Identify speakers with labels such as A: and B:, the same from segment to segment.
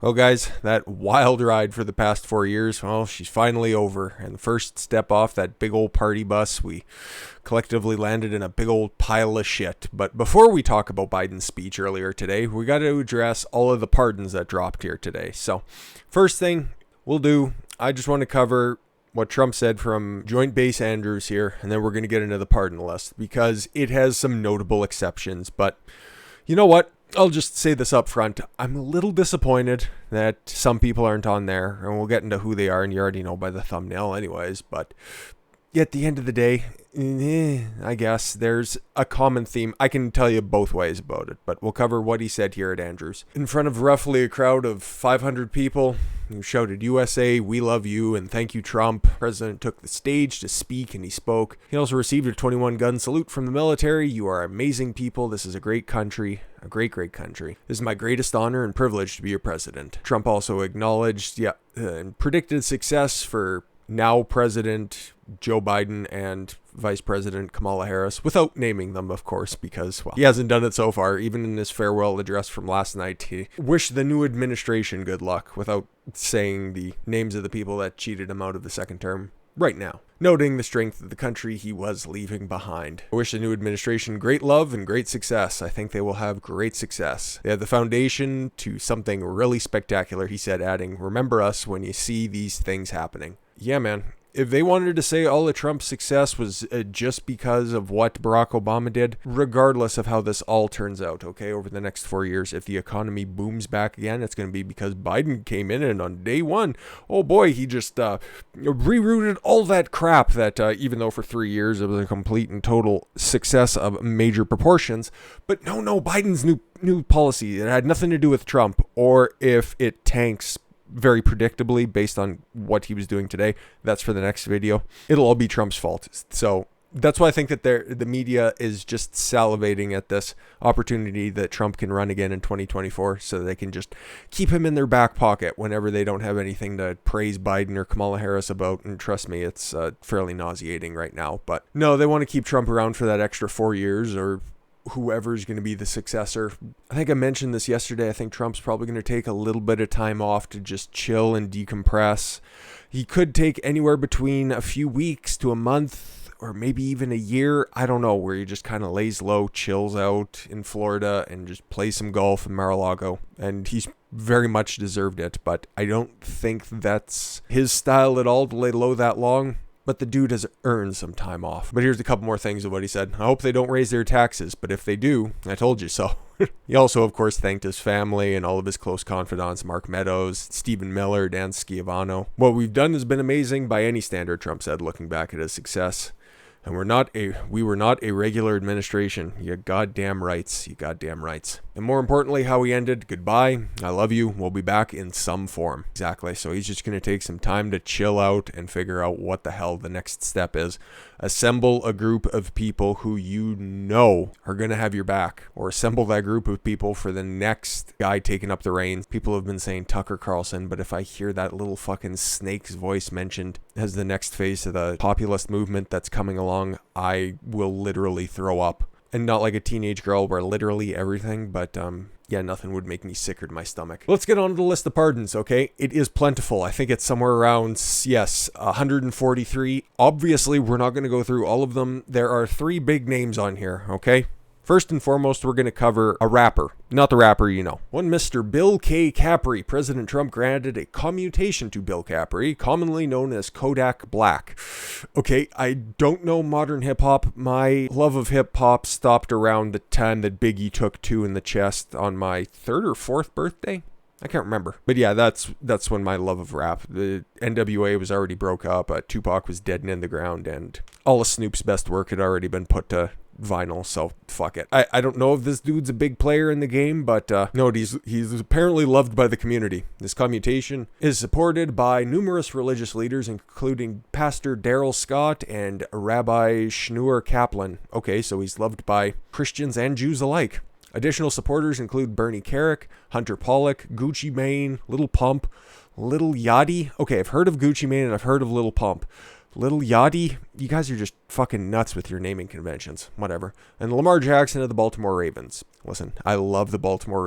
A: Well, guys, that wild ride for the past 4 years, well, she's finally over. And the first step off that big old party bus, we collectively landed in a big old pile of shit. But before we talk about Biden's speech earlier today, we got to address all of the pardons that dropped here today. So, first thing we'll do, I just want to cover what Trump said from Joint Base Andrews here, and then we're going to get into the pardon list because it has some notable exceptions. But you know what? I'll just say this up front. I'm a little disappointed that some people aren't on there, and we'll get into who they are, and you already know by the thumbnail anyways, but at the end of the day, I guess there's a common theme. I can tell you both ways about it, but we'll cover what he said here at Andrews. In front of roughly a crowd of 500 people, who shouted, "USA, we love you, and thank you, Trump." The president took the stage to speak, and he spoke. He also received a 21-gun salute from the military. "You are amazing people. This is a great country. A great, great country. This is my greatest honor and privilege to be your president." Trump also acknowledged, and predicted success for now President Joe Biden and Vice President Kamala Harris, without naming them, of course, because, well, he hasn't done it so far. Even in his farewell address from last night, he wished the new administration good luck without saying the names of the people that cheated him out of the second term right now, noting the strength of the country he was leaving behind. "I wish the new administration great love and great success. I think they will have great success. They have the foundation to something really spectacular," he said, adding, "Remember us when you see these things happening." Yeah, man. If they wanted to say all of Trump's success was just because of what Barack Obama did, regardless of how this all turns out, okay, over the next 4 years, if the economy booms back again, it's going to be because Biden came in and on day one, oh boy, he just rerouted all that crap that even though for 3 years it was a complete and total success of major proportions. But no, Biden's new policy, it had nothing to do with Trump, or if it tanks very predictably based on what he was doing today, that's for the next video. It'll all be Trump's fault. So that's why I think that the media is just salivating at this opportunity that Trump can run again in 2024 so they can just keep him in their back pocket whenever they don't have anything to praise Biden or Kamala Harris about. And trust me, it's fairly nauseating right now. But no, they want to keep Trump around for that extra 4 years, or whoever's going to be the successor. I think I mentioned this yesterday. I think Trump's probably going to take a little bit of time off to just chill and decompress. He could take anywhere between a few weeks to a month, or maybe even a year. I don't know, where he just kind of lays low, chills out in Florida, and just plays some golf in Mar-a-Lago. And he's very much deserved it, but I don't think that's his style at all to lay low that long. But the dude has earned some time off. But here's a couple more things of what he said. "I hope they don't raise their taxes, but if they do, I told you so." He also, of course, thanked his family and all of his close confidants, Mark Meadows, Stephen Miller, Dan Schiavone. "What we've done has been amazing by any standard," Trump said, looking back at his success. "And we were not a regular administration. You goddamn rights. You goddamn rights." And more importantly, how he ended, "Goodbye. I love you. We'll be back in some form." Exactly. So he's just going to take some time to chill out and figure out what the hell the next step is. Assemble a group of people who you know are going to have your back, or assemble that group of people for the next guy taking up the reins. People have been saying Tucker Carlson, but if I hear that little fucking snake's voice mentioned as the next phase of the populist movement that's coming along, I will literally throw up. And not like a teenage girl where literally everything, but nothing would make me sicker to my stomach. Let's get on to the list of pardons, okay? It is plentiful. I think it's somewhere around, 143. Obviously, we're not going to go through all of them. There are 3 big names on here, okay? First and foremost, we're going to cover a rapper. Not the rapper you know. One Mr. Bill K. Capri. President Trump granted a commutation to Bill Capri, commonly known as Kodak Black. Okay, I don't know modern hip-hop. My love of hip-hop stopped around the time that Biggie took 2 in the chest on my 3rd or 4th birthday. I can't remember. But yeah, that's when my love of rap. The NWA was already broke up. Tupac was dead and in the ground, and all of Snoop's best work had already been put to vinyl, so fuck it. I don't know if this dude's a big player in the game, but no, he's apparently loved by the community. This commutation is supported by numerous religious leaders, including Pastor Daryl Scott and Rabbi Schneur Kaplan. Okay, so he's loved by Christians and Jews alike. Additional supporters include Bernie Carrick, Hunter Pollock, Gucci Mane, Lil Pump, Lil Yachty. Okay, I've heard of Gucci Mane and I've heard of Lil Pump. Little Yachty, you guys are just fucking nuts with your naming conventions. Whatever. And Lamar Jackson of the Baltimore Ravens. Listen, I love the Baltimore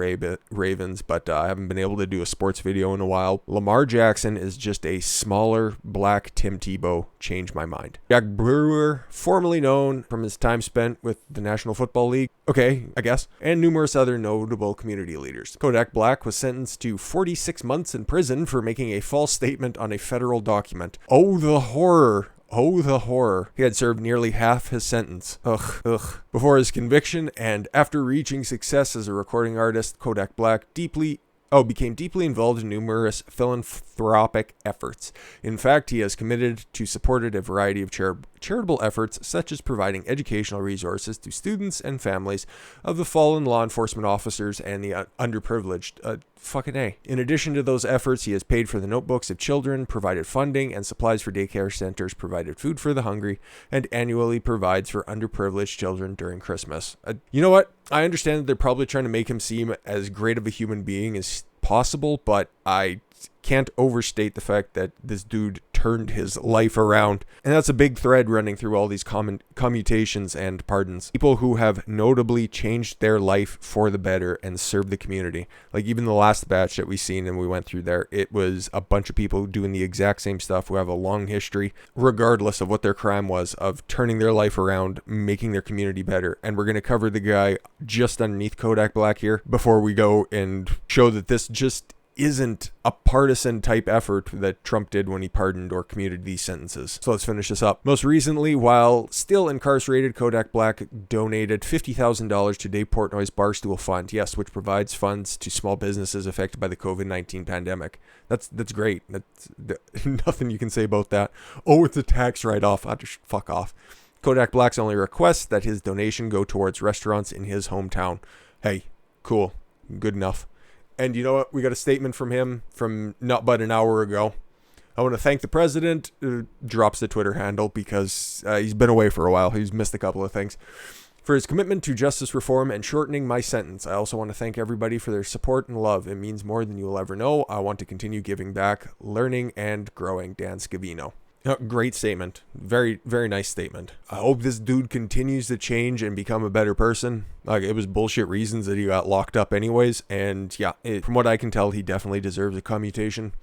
A: Ravens, but I haven't been able to do a sports video in a while. Lamar Jackson is just a smaller black Tim Tebow. Changed my mind. Jack Brewer, formerly known from his time spent with the National Football League. Okay, I guess. And numerous other notable community leaders. Kodak Black was sentenced to 46 months in prison for making a false statement on a federal document. Oh, the horror. Oh, the horror. He had served nearly half his sentence. Ugh. Before his conviction and after reaching success as a recording artist, Kodak Black became deeply involved in numerous philanthropic efforts. In fact, he has committed to supported a variety of charitable efforts, such as providing educational resources to students and families of the fallen law enforcement officers and the underprivileged. Fucking A. In addition to those efforts, he has paid for the notebooks of children, provided funding and supplies for daycare centers, provided food for the hungry, and annually provides for underprivileged children during Christmas. You know what? I understand that they're probably trying to make him seem as great of a human being as possible, but I can't overstate the fact that this dude turned his life around. And that's a big thread running through all these commutations and pardons. People who have notably changed their life for the better and served the community. Like even the last batch that we seen and we went through there, it was a bunch of people doing the exact same stuff who have a long history, regardless of what their crime was, of turning their life around, making their community better. And we're going to cover the guy just underneath Kodak Black here before we go and show that this just isn't a partisan type effort that Trump did when he pardoned or commuted these sentences. So let's finish this up. Most recently, while still incarcerated, Kodak Black donated $50,000 to Dave Portnoy's Barstool Fund, yes, which provides funds to small businesses affected by the COVID-19 pandemic. That's great. That's nothing you can say about that. Oh, it's a tax write-off. Just fuck off. Kodak Black's only request that his donation go towards restaurants in his hometown. Hey, cool. Good enough. And you know what? We got a statement from him from not but an hour ago. I want to thank the president. Drops the Twitter handle because he's been away for a while. He's missed a couple of things. For his commitment to justice reform and shortening my sentence. I also want to thank everybody for their support and love. It means more than you'll ever know. I want to continue giving back, learning, and growing. Dan Scavino. Great statement. Very, very nice statement. I hope this dude continues to change and become a better person. Like, it was bullshit reasons that he got locked up anyways. And yeah, from what I can tell, he definitely deserves a commutation.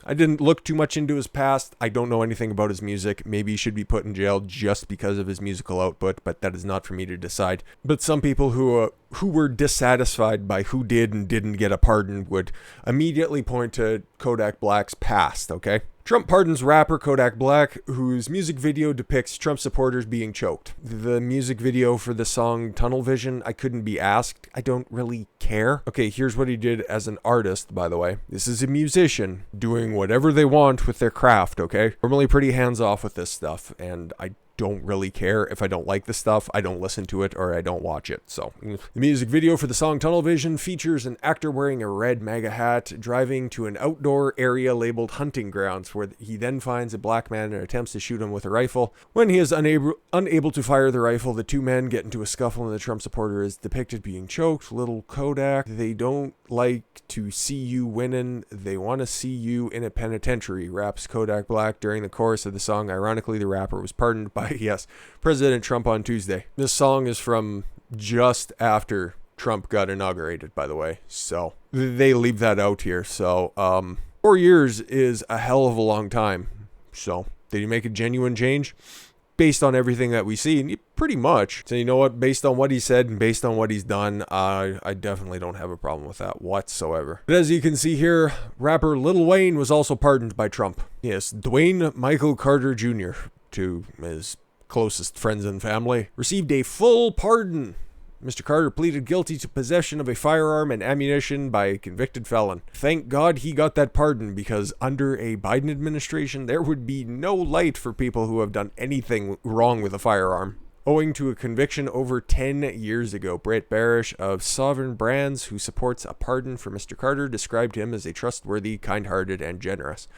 A: I didn't look too much into his past. I don't know anything about his music. Maybe he should be put in jail just because of his musical output, but that is not for me to decide. But some people who were dissatisfied by who did and didn't get a pardon would immediately point to Kodak Black's past, okay? Trump pardons rapper Kodak Black, whose music video depicts Trump supporters being choked. The music video for the song Tunnel Vision, I couldn't be asked. I don't really care. Okay, here's what he did as an artist, by the way. This is a musician doing whatever they want with their craft, okay? Normally pretty hands-off with this stuff, and I don't really care. If I don't like the stuff, I don't listen to it or I don't watch it. So the music video for the song Tunnel Vision features an actor wearing a red MAGA hat driving to an outdoor area labeled hunting grounds, where he then finds a black man and attempts to shoot him with a rifle. When he is unable to fire the rifle, the two men get into a scuffle and the Trump supporter is depicted being choked. Little Kodak, they don't like to see you winning. They want to see you in a penitentiary, raps Kodak Black during the chorus of the song. Ironically, the rapper was pardoned by President Trump on Tuesday. This song is from just after Trump got inaugurated, by the way. So they leave that out here. So 4 years is a hell of a long time. So did he make a genuine change? Based on everything that we see, pretty much. So you know what? Based on what he said and based on what he's done, I definitely don't have a problem with that whatsoever. But as you can see here, rapper Lil Wayne was also pardoned by Trump. Yes, Dwayne Michael Carter Jr., to his closest friends and family, received a full pardon. Mr. Carter pleaded guilty to possession of a firearm and ammunition by a convicted felon. Thank God he got that pardon, because under a Biden administration, there would be no light for people who have done anything wrong with a firearm. Owing to a conviction over 10 years ago, Brett Barish of Sovereign Brands, who supports a pardon for Mr. Carter, described him as a trustworthy, kind-hearted, and generous.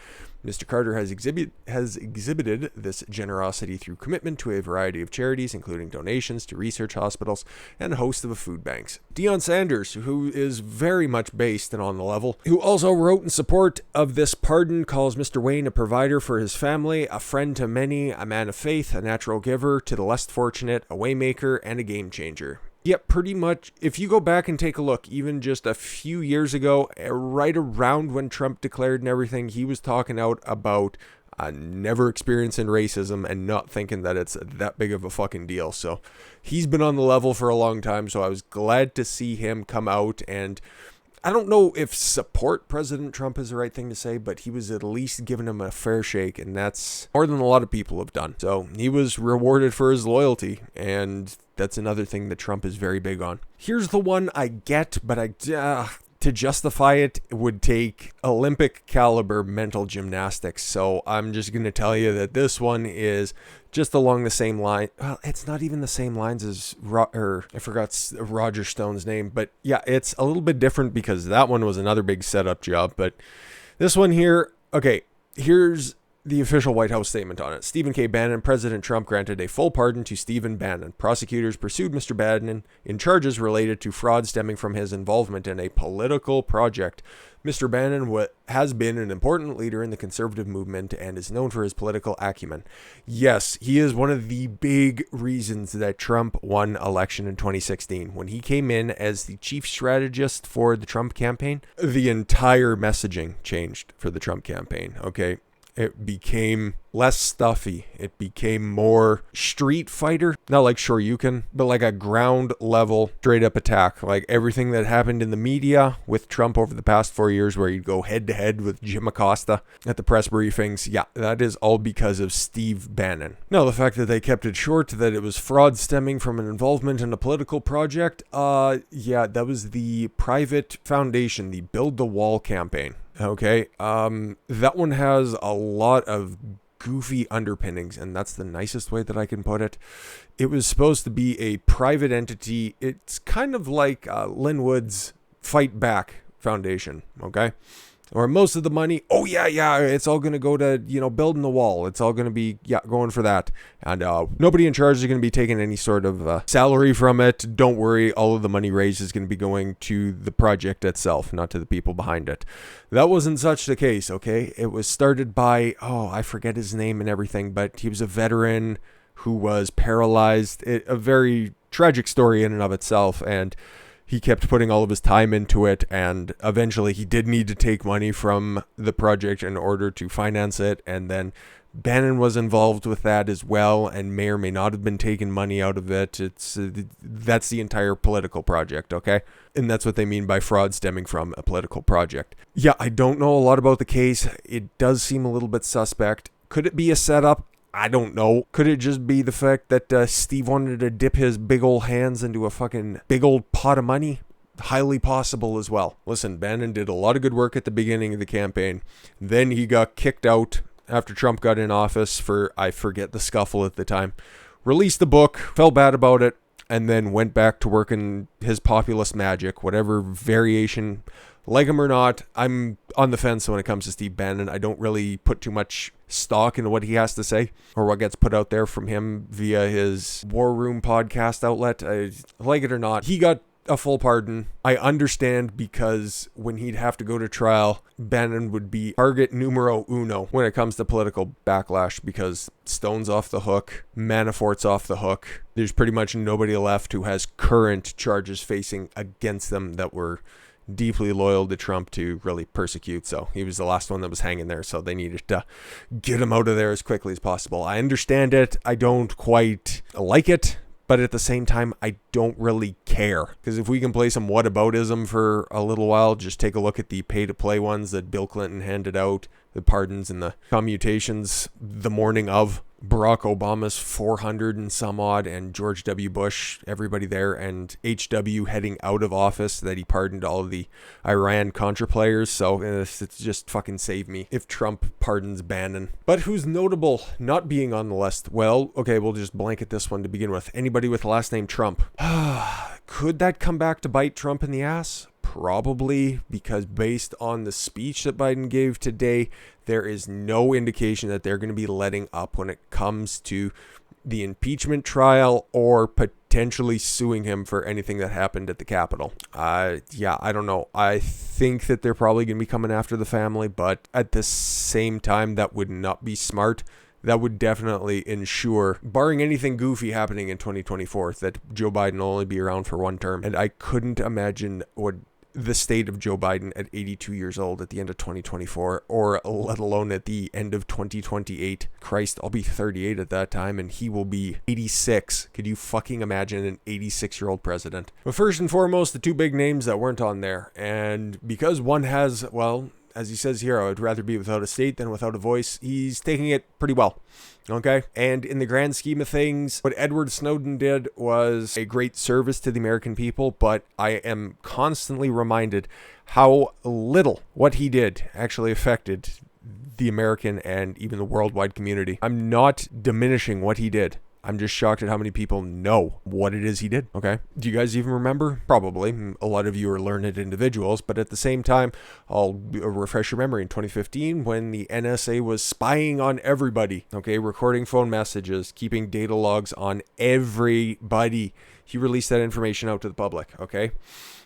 A: Mr. Carter has exhibited this generosity through commitment to a variety of charities, including donations to research hospitals and a host of food banks. Deion Sanders, who is very much based and on the level, who also wrote in support of this pardon, calls Mr. Wayne a provider for his family, a friend to many, a man of faith, a natural giver to the less fortunate, a waymaker, and a game changer. Yep, pretty much, if you go back and take a look, even just a few years ago, right around when Trump declared and everything, he was talking out about never experiencing racism and not thinking that it's that big of a fucking deal. So he's been on the level for a long time, so I was glad to see him come out, and I don't know if support President Trump is the right thing to say, but he was at least giving him a fair shake, and that's more than a lot of people have done. So he was rewarded for his loyalty, and that's another thing that Trump is very big on. Here's the one I get, but to justify it would take Olympic caliber mental gymnastics. So I'm just going to tell you that this one is just along the same line. Well, it's not even the same lines as, I forgot Roger Stone's name, but yeah, it's a little bit different because that one was another big setup job. But this one here, okay, here's the official White House statement on it. Stephen K. Bannon, President Trump granted a full pardon to Stephen Bannon. Prosecutors pursued Mr. Bannon in charges related to fraud stemming from his involvement in a political project. Mr. Bannon has been an important leader in the conservative movement and is known for his political acumen. Yes, he is one of the big reasons that Trump won election in 2016. When he came in as the chief strategist for the Trump campaign, the entire messaging changed for the Trump campaign, okay? It became less stuffy. It became more Street Fighter. Not like Shoryuken, but like a ground level, straight up attack. Like everything that happened in the media with Trump over the past 4 years where he'd go head to head with Jim Acosta at the press briefings. Yeah, that is all because of Steve Bannon. Now, the fact that they kept it short, that it was fraud stemming from an involvement in a political project. Yeah, that was the private foundation, the Build the Wall campaign. Okay, that one has a lot of goofy underpinnings, and that's the nicest way that I can put it. It was supposed to be a private entity. It's kind of like Linwood's Fight Back Foundation, okay? Or most of the money, it's all going to go to, building the wall. It's all going to be, going for that. And nobody in charge is going to be taking any sort of salary from it. Don't worry, all of the money raised is going to be going to the project itself, not to the people behind it. That wasn't such the case, okay? It was started by, I forget his name and everything, but he was a veteran who was paralyzed. A very tragic story in and of itself, and he kept putting all of his time into it, and eventually he did need to take money from the project in order to finance it, and then Bannon was involved with that as well, and may or may not have been taking money out of it. That's the entire political project, okay? And that's what they mean by fraud stemming from a political project. Yeah, I don't know a lot about the case. It does seem a little bit suspect. Could it be a setup? I don't know. Could it just be the fact that Steve wanted to dip his big old hands into a fucking big old pot of money? Highly possible as well. Listen, Bannon did a lot of good work at the beginning of the campaign. Then he got kicked out after Trump got in office for, I forget the scuffle at the time. Released the book, felt bad about it, and then went back to working his populist magic, whatever variation. Like him or not, I'm on the fence when it comes to Steve Bannon. I don't really put too much stock into what he has to say or what gets put out there from him via his War Room podcast outlet. Like it or not, he got a full pardon. I understand, because when he'd have to go to trial, Bannon would be target numero uno when it comes to political backlash, because Stone's off the hook, Manafort's off the hook. There's pretty much nobody left who has current charges facing against them that were deeply loyal to Trump to really persecute. So he was the last one that was hanging there, so they needed to get him out of there as quickly as possible. I understand it. I don't quite like it, but at the same time, I don't really care. Because if we can play some whataboutism for a little while, just take a look at the pay-to-play ones that Bill Clinton handed out, the pardons and the commutations the morning of Barack Obama's 400 and some odd, and George W. Bush, everybody there, and HW heading out of office, that he pardoned all of the Iran-Contra players. So it's just fucking save me if Trump pardons Bannon. But who's notable not being on the list? Well, okay, we'll just blanket this one to begin with. Anybody with the last name Trump. Could that come back to bite Trump in the ass? probably, because based on the speech that Biden gave today, there is no indication that they're going to be letting up when it comes to the impeachment trial or potentially suing him for anything that happened at the Capitol. I don't know. I think that they're probably going to be coming after the family, but at the same time, that would not be smart. That would definitely ensure, barring anything goofy happening in 2024, that Joe Biden will only be around for one term. And I couldn't imagine what the state of Joe Biden at 82 years old at the end of 2024, or let alone at the end of 2028. Christ, I'll be 38 at that time, and he will be 86. Could you fucking imagine an 86-year-old president? But first and foremost, the two big names that weren't on there. And because one has, well, as he says here, I would rather be without a state than without a voice, he's taking it pretty well. Okay. And in the grand scheme of things, what Edward Snowden did was a great service to the American people, but I am constantly reminded how little what he did actually affected the American and even the worldwide community. I'm not diminishing what he did. I'm just shocked at how many people know what it is he did, okay? Do you guys even remember? Probably. A lot of you are learned individuals, but at the same time, I'll refresh your memory. In 2015, when the NSA was spying on everybody, okay, recording phone messages, keeping data logs on everybody, he released that information out to the public, okay?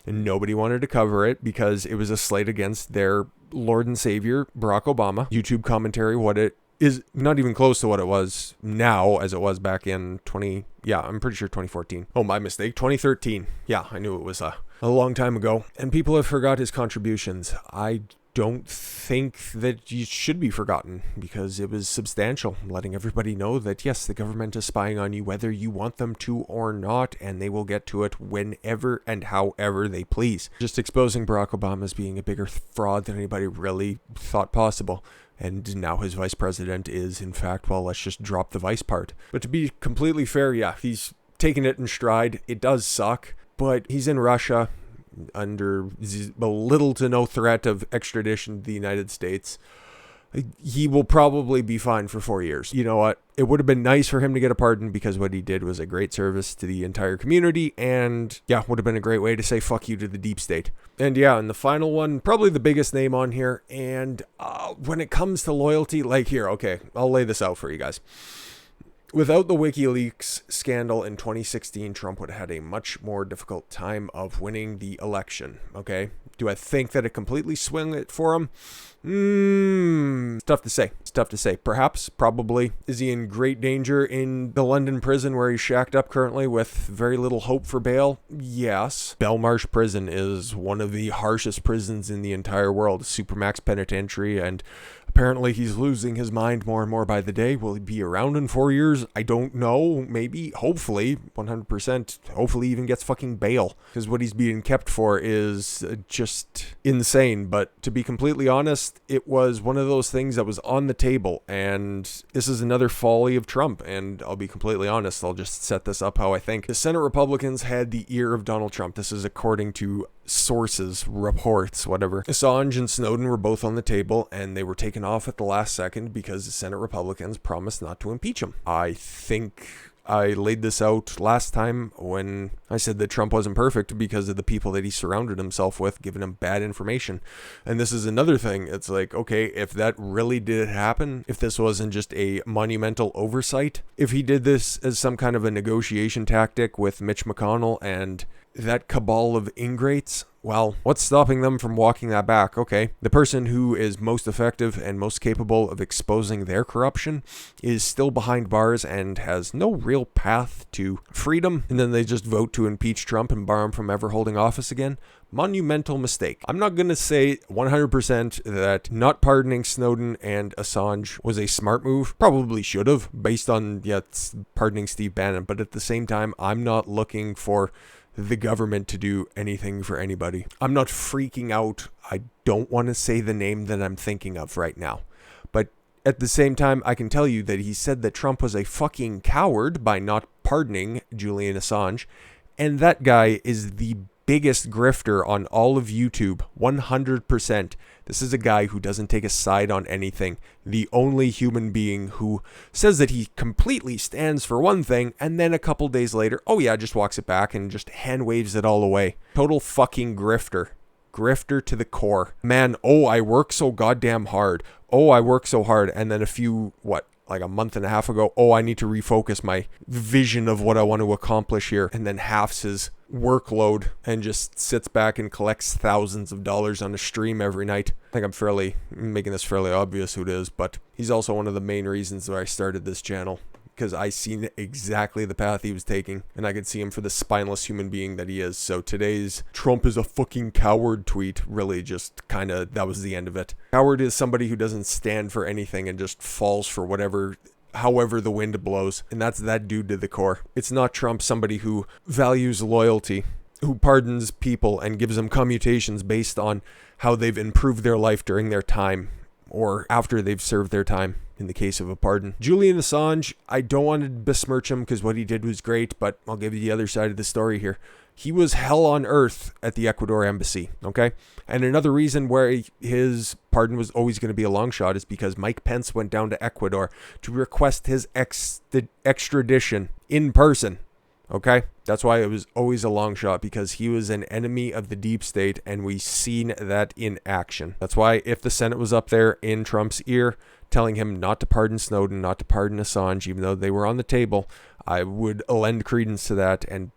A: And nobody wanted to cover it because it was a slight against their Lord and Savior, Barack Obama. YouTube commentary, what it is not even close to what it was now as it was back in I'm pretty sure 2014. Oh, my mistake. 2013. Yeah, I knew it was a long time ago. And people have forgot his contributions. I don't think that it should be forgotten because it was substantial, letting everybody know that, yes, the government is spying on you whether you want them to or not, and they will get to it whenever and however they please. Just exposing Barack Obama as being a bigger fraud than anybody really thought possible. And now his vice president is, in fact, well, let's just drop the vice part. But to be completely fair, yeah, he's taking it in stride. It does suck, but he's in Russia under little to no threat of extradition to the United States. He will probably be fine for 4 years. You know what? It would have been nice for him to get a pardon because what he did was a great service to the entire community, and yeah, would have been a great way to say fuck you to the deep state. And yeah, and the final one, probably the biggest name on here, and when it comes to loyalty, like here, okay, I'll lay this out for you guys. Without the WikiLeaks scandal in 2016, Trump would have had a much more difficult time of winning the election, okay? Do I think that it completely swung it for him? It's tough to say. It's tough to say. Perhaps, probably. Is he in great danger in the London prison where he's shacked up currently with very little hope for bail? Yes. Belmarsh Prison is one of the harshest prisons in the entire world. Supermax penitentiary, and apparently he's losing his mind more and more by the day. Will he be around in 4 years? I don't know. Maybe. Hopefully. 100%. Hopefully he even gets fucking bail. Because what he's being kept for is just insane. But to be completely honest, it was one of those things that was on the table. And this is another folly of Trump. And I'll be completely honest. I'll just set this up how I think. The Senate Republicans had the ear of Donald Trump. This is according to sources, reports, whatever. Assange and Snowden were both on the table, and they were taken off at the last second because the Senate Republicans promised not to impeach him. I think I laid this out last time when I said that Trump wasn't perfect because of the people that he surrounded himself with, giving him bad information. And this is another thing. It's like, okay, if that really did happen, if this wasn't just a monumental oversight, if he did this as some kind of a negotiation tactic with Mitch McConnell and that cabal of ingrates, well, what's stopping them from walking that back? Okay, the person who is most effective and most capable of exposing their corruption is still behind bars and has no real path to freedom, and then they just vote to impeach Trump and bar him from ever holding office again. Monumental mistake. I'm not going to say 100% that not pardoning Snowden and Assange was a smart move. Probably should have, based on, pardoning Steve Bannon, but at the same time, I'm not looking for the government to do anything for anybody. I'm not freaking out. I don't want to say the name that I'm thinking of right now. But at the same time, I can tell you that he said that Trump was a fucking coward by not pardoning Julian Assange. And that guy is the biggest grifter on all of YouTube, 100%. This is a guy who doesn't take a side on anything. The only human being who says that he completely stands for one thing, and then a couple days later, just walks it back and just hand waves it all away. Total fucking grifter. grifter to the core. Man, oh, I work so goddamn hard. Oh, I work so hard. And then like a month and a half ago, oh, I need to refocus my vision of what I want to accomplish here, and then halves his workload and just sits back and collects thousands of dollars on a stream every night. I think I'm making this fairly obvious who it is, but he's also one of the main reasons why I started this channel, because I seen exactly the path he was taking, and I could see him for the spineless human being that he is. So today's "Trump is a fucking coward" tweet really just that was the end of it. Coward is somebody who doesn't stand for anything and just falls for however the wind blows, and that's that dude to the core. It's not Trump, somebody who values loyalty, who pardons people and gives them commutations based on how they've improved their life during their time or after they've served their time, in the case of a pardon. Julian Assange, I don't want to besmirch him because what he did was great, but I'll give you the other side of the story here. He was hell on earth at the Ecuador embassy, okay? And another reason where his pardon was always going to be a long shot is because Mike Pence went down to Ecuador to request his extradition in person, okay? That's why it was always a long shot, because he was an enemy of the deep state, and we've seen that in action. That's why if the Senate was up there in Trump's ear telling him not to pardon Snowden, not to pardon Assange, even though they were on the table, I would lend credence to that. And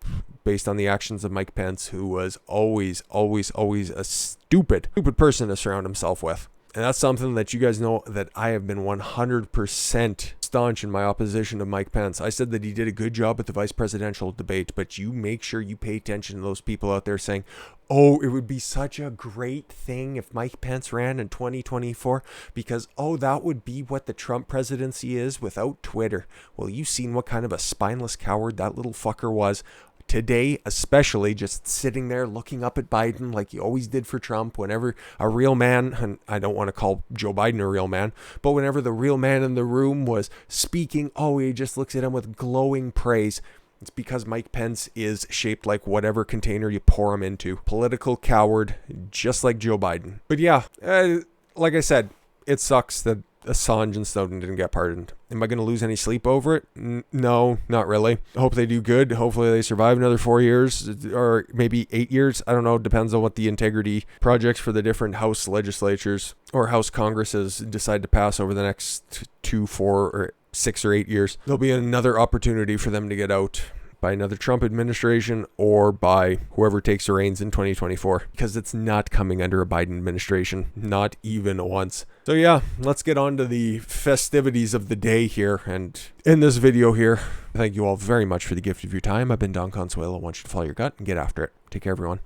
A: based on the actions of Mike Pence, who was always a stupid person to surround himself with. And that's something that you guys know, that I have been 100% staunch in my opposition to Mike Pence. I said that he did a good job at the vice presidential debate, but you make sure you pay attention to those people out there saying, oh, it would be such a great thing if Mike Pence ran in 2024 because, oh, that would be what the Trump presidency is without Twitter. Well, you've seen what kind of a spineless coward that little fucker was. Today, especially, just sitting there looking up at Biden like he always did for Trump. Whenever a real man, and I don't want to call Joe Biden a real man, but whenever the real man in the room was speaking, oh, he just looks at him with glowing praise. It's because Mike Pence is shaped like whatever container you pour him into. Political coward, just like Joe Biden. But yeah, like I said, it sucks that Assange and Snowden didn't get pardoned. Am I going to lose any sleep over it? No, not really. I hope they do good. Hopefully they survive another 4 years or maybe 8 years. I don't know. It depends on what the integrity projects for the different House legislatures or House Congresses decide to pass over the next 2, 4, or 6 or 8 years. There'll be another opportunity for them to get out by another Trump administration or by whoever takes the reins in 2024, because it's not coming under a Biden administration, not even once. So yeah, let's get on to the festivities of the day here. And in this video here, thank you all very much for the gift of your time. I've been Don Consuelo. I want you to follow your gut and get after it. Take care, everyone.